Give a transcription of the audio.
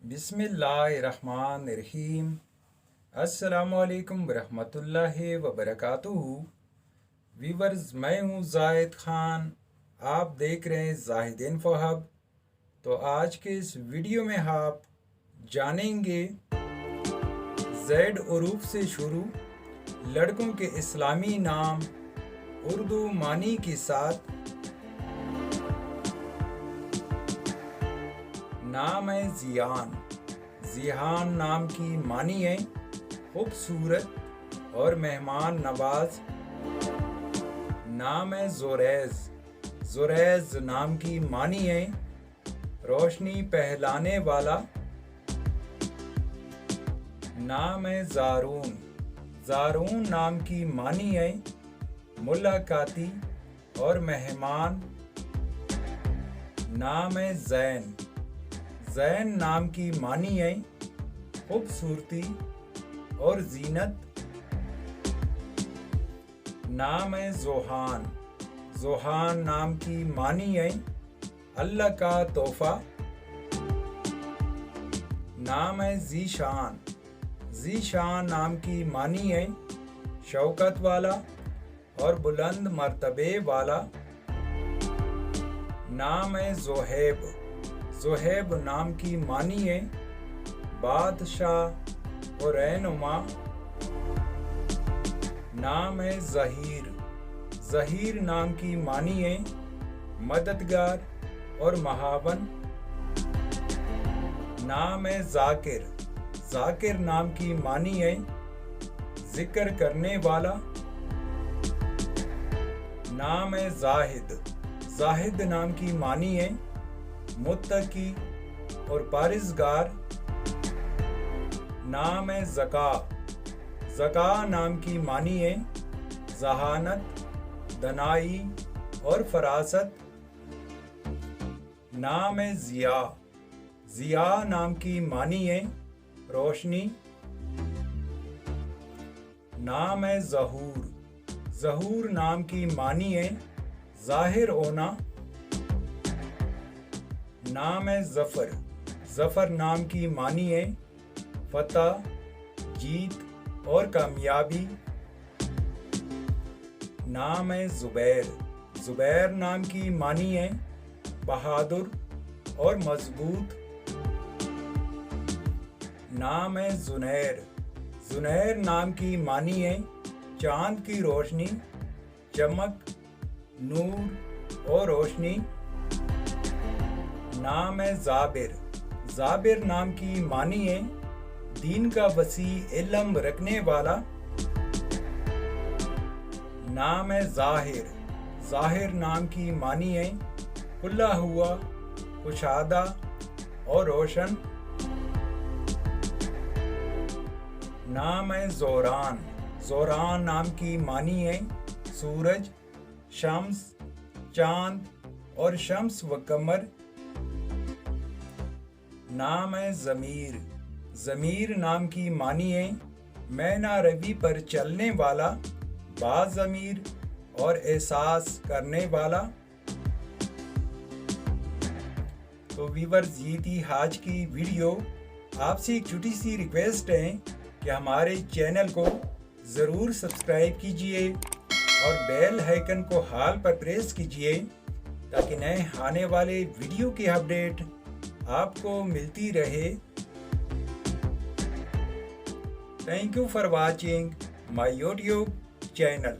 बिस्मिल्लाहिर्रहमानिर्रहीम। अस्सलामुअलैकुम वरहमतुल्लाहि वबरकातुहू। वीवर्स, मैं हूँ जाहिद ख़ान, आप देख रहे हैं जाहिद इन्फो हब। तो आज के इस वीडियो में आप जानेंगे ज़ैड उरूफ से शुरू लड़कों के इस्लामी नाम उर्दू मानी के साथ। नाम है ज़ियान। ज़ियान नाम की मानी है खूबसूरत और मेहमान नवाज। नाम है ज़ुरैज़। ज़ुरैज़ नाम की मानी है रोशनी पहलाने वाला। नाम है ज़ारून। ज़ारून नाम की मानी है मुलाकाती और मेहमान। नाम है ज़ैन। ज़ैन नाम की मानी है खूबसूरती और ज़ीनत। नाम है ज़ोहान। ज़ोहान नाम की मानी है अल्लाह का तोहफ़ा। नाम है ज़ीशान। ज़ीशान नाम की मानी है शौकत वाला और बुलंद मर्तबे वाला। नाम है ज़ुहैब। ज़ुहैब नाम की मानी है बादशाह और रहनुमा। नाम है ज़हीर। ज़हीर नाम की मानी है मददगार और महावन। नाम है ज़ाकिर। ज़ाकिर नाम की मानी है ज़िक्र करने वाला। नाम है ज़ाहिद। ज़ाहिद नाम की मानी है मुत्तकी और पारिज़गार। नाम है ज़का। ज़का नाम की मानी है ज़हानत, दनाई और फरासत। नाम है ज़िया। ज़िया नाम की मानी है रोशनी। नाम है ज़हूर। ज़हूर नाम की मानी है ज़ाहिर होना। नाम है ज़फ़र। ज़फ़र नाम की मानी है फ़तह, जीत और कामयाबी। नाम है ज़ुबैर। ज़ुबैर नाम की मानी है बहादुर और मजबूत। नाम है ज़ुनैर। ज़ुनैर नाम की मानी है चाँद की रोशनी, चमक, नूर और रोशनी। नाम है ज़ाबिर। ज़ाबिर नाम की मानी है दीन का वसी इल्म रखने वाला। नाम है ज़ाहिर। ज़ाहिर नाम की मानी है खुला हुआ, कुशादा और रोशन। नाम है ज़ोरान। ज़ोरान नाम की मानी है सूरज, शम्स, चाँद और शम्स व कमर। नाम है ज़मीर। ज़मीर नाम की मानी है मैना रवी पर चलने वाला, बाज़मीर और एहसास करने वाला। तो व्यूअर्स, ये थी आज की वीडियो। आपसे एक छोटी सी रिक्वेस्ट है कि हमारे चैनल को ज़रूर सब्सक्राइब कीजिए और बेल आइकन को हाल पर प्रेस कीजिए ताकि नए आने वाले वीडियो की अपडेट आपको मिलती रहे। Thank you for watching my YouTube channel.